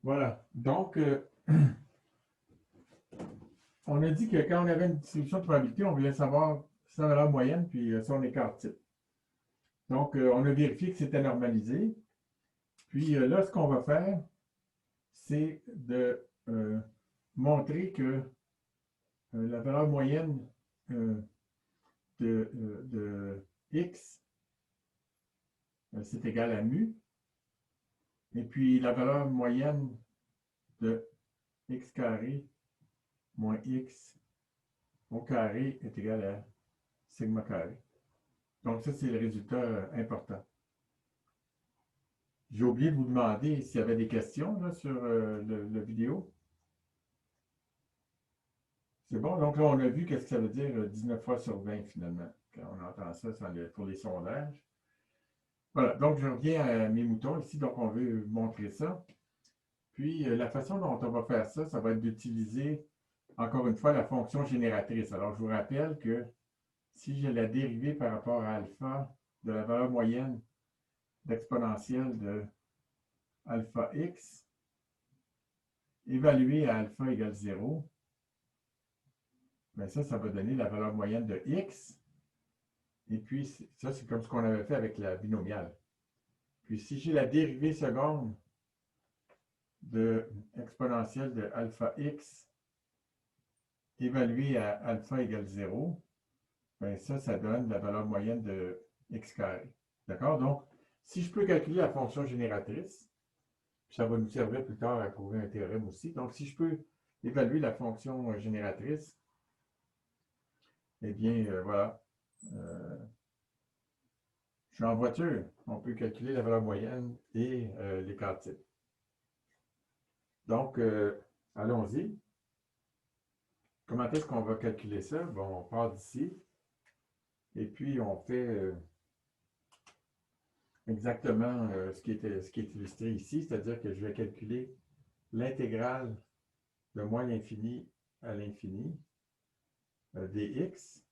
Voilà. Donc, on a dit que quand on avait une distribution de probabilité, on voulait savoir sa valeur moyenne puis son écart type. Donc, on a vérifié que c'était normalisé. Puis là, ce qu'on va faire, c'est de montrer que la valeur moyenne euh, de x, c'est égal à mu. Et puis, la valeur moyenne de x carré moins x au carré est égal à sigma carré. Donc, ça, c'est le résultat important. J'ai oublié de vous demander s'il y avait des questions là, sur la vidéo. C'est bon. Donc là, on a vu qu'est-ce que ça veut dire 19 fois sur 20 finalement, quand on entend ça pour les sondages. Voilà. Donc, je reviens à mes moutons ici. Donc, on veut montrer ça. Puis, la façon dont on va faire ça, ça va être d'utiliser, encore une fois, la fonction génératrice. Alors, je vous rappelle que si j'ai la dérivée par rapport à alpha de la valeur moyenne d'exponentielle de alpha x, évaluée à alpha égale 0, bien ça va donner la valeur moyenne de x. Et puis, ça, c'est comme ce qu'on avait fait avec la binomiale. Puis, si j'ai la dérivée seconde de exponentielle de alpha x évaluée à alpha égale 0, bien ça donne la valeur moyenne de x carré. D'accord? Donc, si je peux calculer la fonction génératrice, ça va nous servir plus tard à prouver un théorème aussi. Donc, si je peux évaluer la fonction génératrice, eh bien, voilà. Je suis en voiture. On peut calculer la valeur moyenne et l'écart type. Donc, allons-y. Comment est-ce qu'on va calculer ça? Bon, on part d'ici. Et puis, on fait exactement ce qui est illustré ici, c'est-à-dire que je vais calculer l'intégrale de moins l'infini à l'infini dx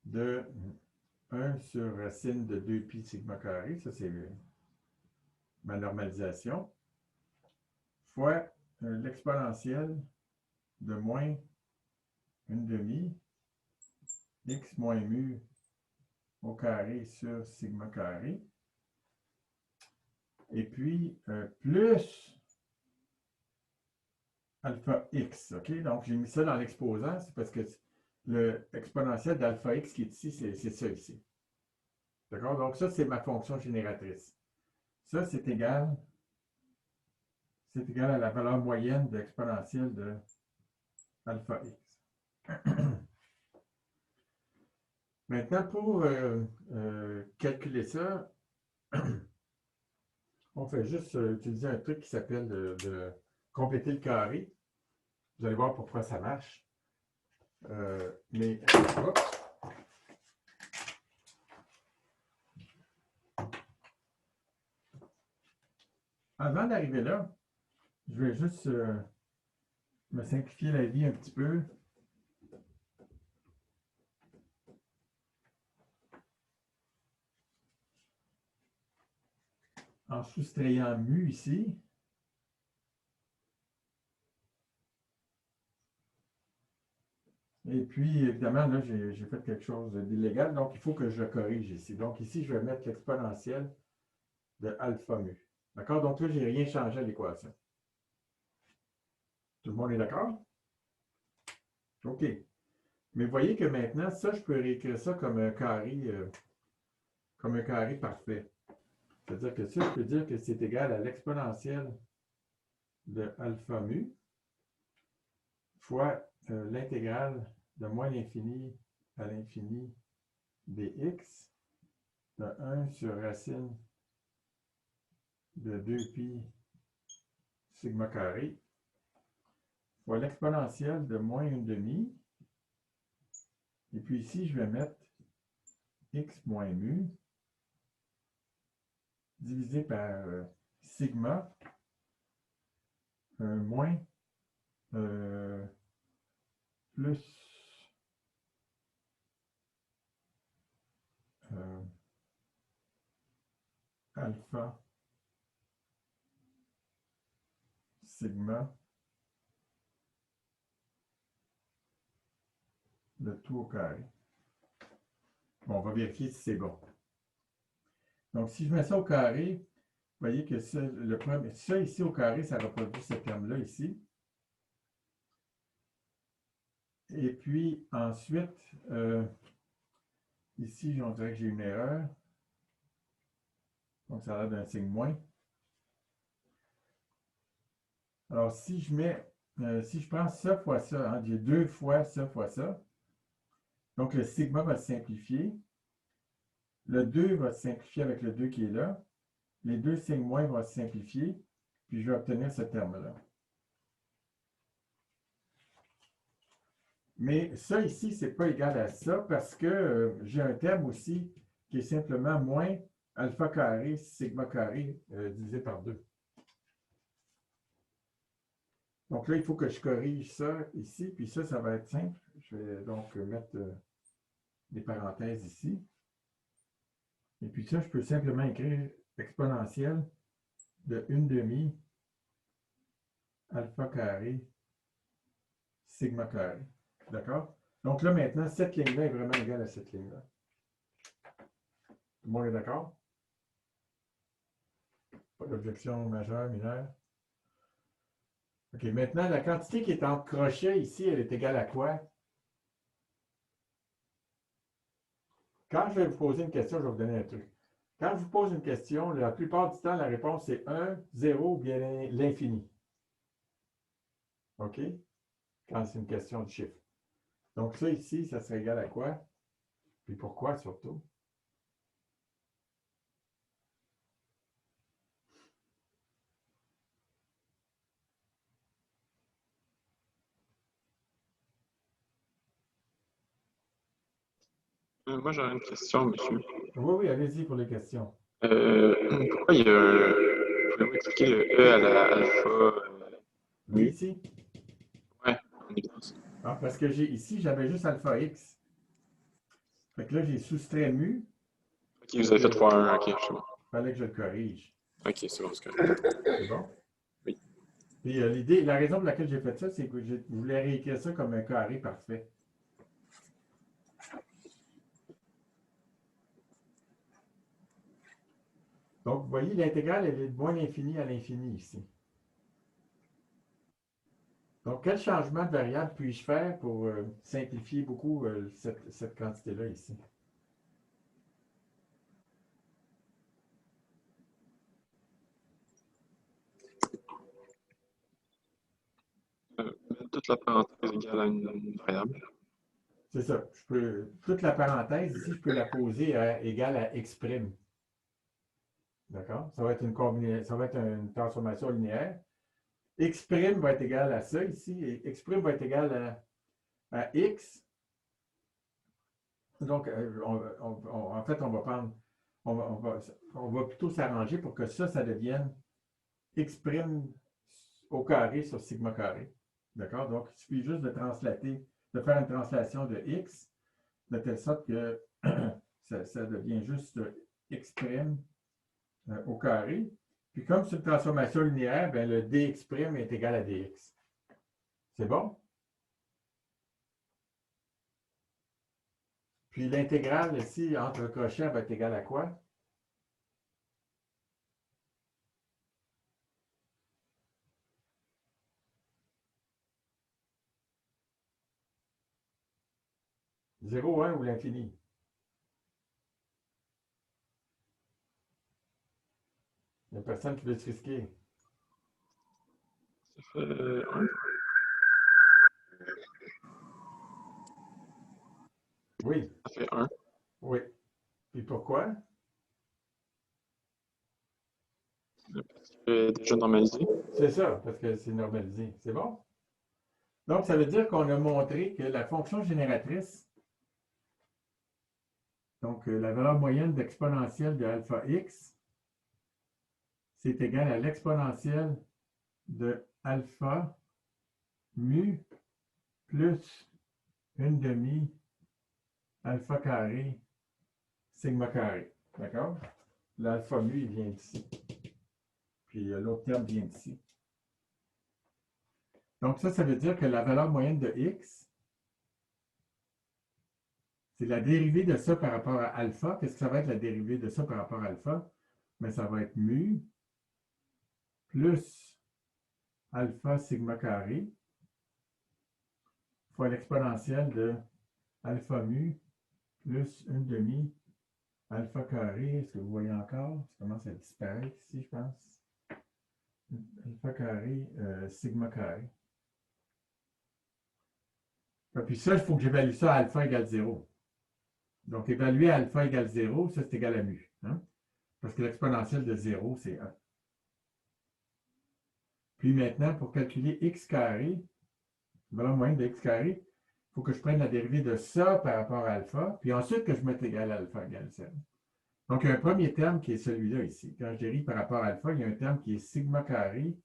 de 1 sur racine de 2pi sigma carré, ça c'est ma normalisation, fois l'exponentielle de moins une demi x moins mu au carré sur sigma carré, et puis plus alpha x, ok? Donc j'ai mis ça dans l'exposant, c'est parce que l'exponentielle d'alpha x qui est ici, c'est ça ici. D'accord? Donc ça, c'est ma fonction génératrice. Ça, c'est égal à la valeur moyenne de l'exponentielle de alpha x. Maintenant, pour calculer ça, on fait juste utiliser un truc qui s'appelle de compléter le carré. Vous allez voir pourquoi ça marche. Mais, oups, avant d'arriver là, je vais juste me simplifier la vie un petit peu. En soustrayant mu ici. Et puis, évidemment, là, j'ai fait quelque chose d'illégal, donc il faut que je corrige ici. Donc ici, je vais mettre l'exponentielle de alpha mu. D'accord? Donc là, je n'ai rien changé à l'équation. Tout le monde est d'accord? OK. Mais vous voyez que maintenant, ça, je peux réécrire ça comme un carré parfait. C'est-à-dire que ça, je peux dire que c'est égal à l'exponentielle de alpha mu fois l'intégrale de moins l'infini à l'infini dx de 1 sur racine de 2pi sigma carré fois l'exponentielle de moins une demi. Et puis ici, je vais mettre x moins mu divisé par sigma moins plus alpha sigma, le tout au carré. Bon, on va vérifier si c'est bon. Donc, si je mets ça au carré, vous voyez que ça, ça ici au carré, ça reproduit ce terme-là ici. Et puis, ensuite, ici, on dirait que j'ai une erreur. Donc, ça a l'air d'un signe moins. Alors, si je mets, si je prends ça fois ça, hein, j'ai 2 fois ça fois ça. Donc, le sigma va se simplifier. Le 2 va se simplifier avec le 2 qui est là. Les deux signes moins vont se simplifier. Puis, je vais obtenir ce terme-là. Mais ça ici, ce n'est pas égal à ça parce que j'ai un terme aussi qui est simplement moins alpha carré sigma carré divisé par 2. Donc là, il faut que je corrige ça ici, puis ça va être simple. Je vais donc mettre des parenthèses ici. Et puis ça, je peux simplement écrire exponentielle de 1/2 alpha carré sigma carré. D'accord? Donc là, maintenant, cette ligne-là est vraiment égale à cette ligne-là. Tout le monde est d'accord? Pas d'objection majeure, mineure? OK, maintenant, la quantité qui est entre crochets ici, elle est égale à quoi? Quand je vais vous poser une question, je vais vous donner un truc. Quand je vous pose une question, la plupart du temps, la réponse est 1, 0 ou bien l'infini. OK? Quand c'est une question de chiffre. Donc ça ici, ça serait égal à quoi? Puis pourquoi surtout? Moi, j'aurais une question, monsieur. Oui, oui, allez-y pour les questions. Pourquoi il y a... Pouvez-vous expliquer le E à la alpha Oui, mu? ici. Ouais, en évidence. Ah, parce que ici, j'avais juste alpha x. Fait que là, j'ai soustrait mu. Ok, vous avez fait fois 1, ok, c'est bon. Il fallait que je le corrige. Ok, c'est bon, c'est correct. C'est bon? Oui. Puis l'idée, la raison pour laquelle j'ai fait ça, c'est que je voulais réécrire ça comme un carré parfait. Donc, vous voyez, l'intégrale, elle est de moins l'infini à l'infini ici. Donc, quel changement de variable puis-je faire pour simplifier beaucoup cette quantité-là ici? Toute la parenthèse égale à une variable. C'est ça. Toute la parenthèse ici, je peux la poser égale à x'. D'accord? Ça va être ça va être une transformation linéaire. X' va être égal à ça ici, et x' va être égal à x. Donc, en fait, on va prendre, on va plutôt s'arranger pour que ça devienne x' au carré sur sigma carré. D'accord? Donc, il suffit juste de de faire une translation de x, de telle sorte que ça devient juste x' au carré. Puis comme c'est une transformation linéaire, ben, le dx' est égal à dx. C'est bon? Puis l'intégrale ici, entre crochets, va être égale à quoi? Zéro, 1 ou l'infini? Il n'y a personne qui veut se risquer. Ça fait 1. Oui, Ça fait 1. oui. Puis pourquoi? Parce que c'est déjà normalisé. C'est ça, parce que c'est normalisé. C'est bon? Donc, ça veut dire qu'on a montré que la fonction génératrice, donc la valeur moyenne d'exponentielle de alpha x, c'est égal à l'exponentielle de alpha mu plus 1/2 alpha carré sigma carré. D'accord? L'alpha mu, il vient d'ici. Puis l'autre terme vient d'ici. Donc ça veut dire que la valeur moyenne de x, c'est la dérivée de ça par rapport à alpha. Qu'est-ce que ça va être la dérivée de ça par rapport à alpha? Mais ça va être mu plus alpha sigma carré fois l'exponentielle de alpha mu plus 1 demi alpha carré. Est-ce que vous voyez encore? Ça commence à disparaître ici, je pense. Alpha carré, sigma carré. Et puis ça, il faut que j'évalue ça à alpha égale 0. Donc, évaluer à alpha égale 0, ça c'est égal à mu. Hein? Parce que l'exponentielle de 0, c'est 1. Puis maintenant, pour calculer x carré, valeur moyenne de x carré, il faut que je prenne la dérivée de ça par rapport à alpha, puis ensuite que je mette égal à alpha égale 0. Donc, il y a un premier terme qui est celui-là ici. Quand je dérive par rapport à alpha, il y a un terme qui est sigma carré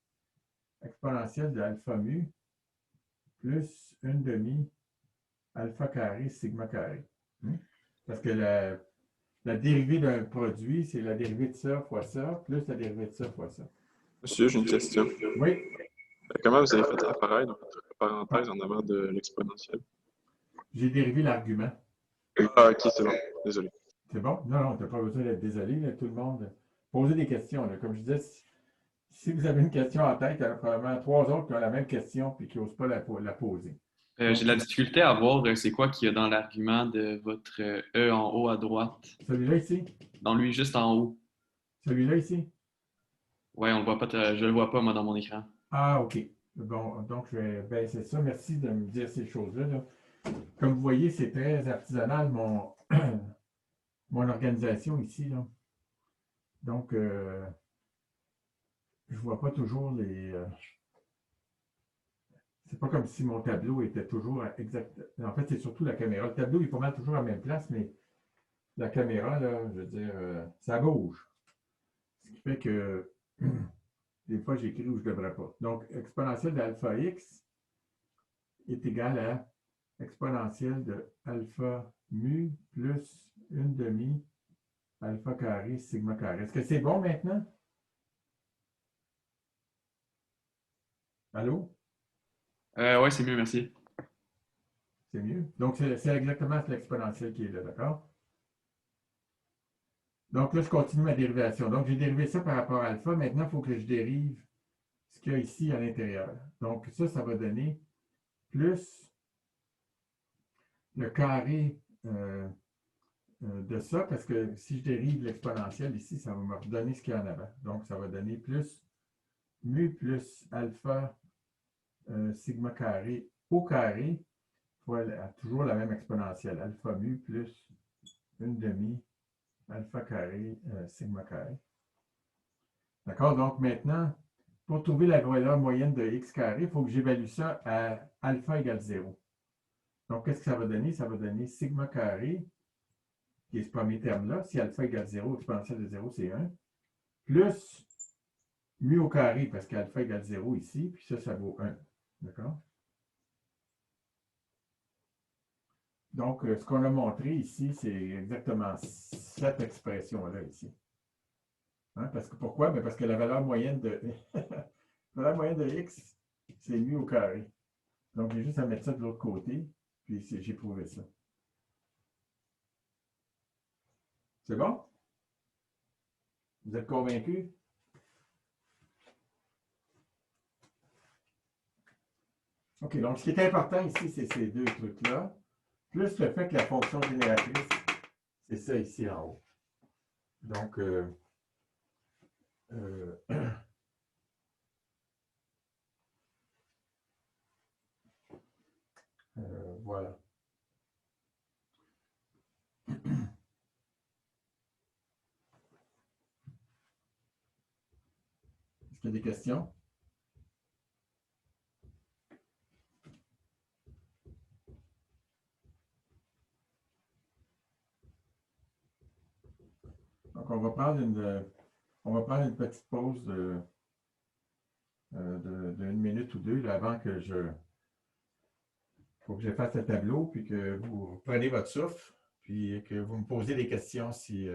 exponentielle de alpha mu plus 1 demi alpha carré sigma carré. Parce que la dérivée d'un produit, c'est la dérivée de ça fois ça, plus la dérivée de ça fois ça. Monsieur, j'ai une question. Oui. Comment vous avez fait apparaître votre parenthèse en avant de l'exponentielle? J'ai dérivé l'argument. Ah, ok, c'est bon. Désolé. C'est bon? Non, tu n'as pas besoin d'être désolé. Là, tout le monde. Posez des questions. Là. Comme je disais, si vous avez une question en tête, il y en a probablement 3 autres qui ont la même question et qui n'osent pas la poser. J'ai de la difficulté à voir c'est quoi qu'il y a dans l'argument de votre E en haut à droite. Celui-là ici? Dans lui, juste en haut. Celui-là ici? Oui, on le voit pas, je le vois pas, moi, dans mon écran. Ah, OK. Bon, donc je vais baisser ça. Merci de me dire ces choses-là. Là. Comme vous voyez, c'est très artisanal, mon organisation ici. Là. Donc, je ne vois pas toujours les... c'est pas comme si mon tableau était toujours exact. En fait, c'est surtout la caméra. Le tableau est pas mal toujours à la même place, mais la caméra, là, je veux dire, ça bouge. Ce qui fait que des fois, j'écris où je ne devrais pas. Donc, exponentielle d'alpha x est égal à exponentielle de alpha mu plus 1 demi alpha carré sigma carré. Est-ce que c'est bon maintenant? Allô? Oui, c'est mieux, merci. C'est mieux. Donc, c'est exactement l'exponentielle qui est là, d'accord? Donc là, je continue ma dérivation. Donc, j'ai dérivé ça par rapport à alpha. Maintenant, il faut que je dérive ce qu'il y a ici à l'intérieur. Donc, ça va donner plus le carré de ça, parce que si je dérive l'exponentielle ici, ça va me redonner ce qu'il y a en avant. Donc, ça va donner plus mu plus alpha sigma carré au carré fois toujours la même exponentielle. Alpha mu plus 1 demi alpha carré sigma carré. D'accord? Donc maintenant, pour trouver la valeur moyenne de x carré, il faut que j'évalue ça à alpha égale 0. Donc, qu'est-ce que ça va donner? Ça va donner sigma carré, qui est ce premier terme-là. Si alpha égale 0, exponentielle de 0, c'est 1, plus mu au carré, parce qu'alpha égale 0 ici, puis ça vaut 1. D'accord? Donc, ce qu'on a montré ici, c'est exactement cette expression-là ici. Hein? Parce que, pourquoi? Bien, parce que la valeur moyenne de x, c'est mu au carré. Donc, j'ai juste à mettre ça de l'autre côté, puis j'ai prouvé ça. C'est bon? Vous êtes convaincus? OK, donc ce qui est important ici, c'est ces deux trucs-là, plus le fait que la fonction génératrice, c'est ça ici en haut. Donc, voilà. Est-ce qu'il y a des questions? Donc, on va prendre une petite pause d'une minute ou deux là, avant que faut que je fasse le tableau, puis que vous prenez votre souffle, puis que vous me posez des questions si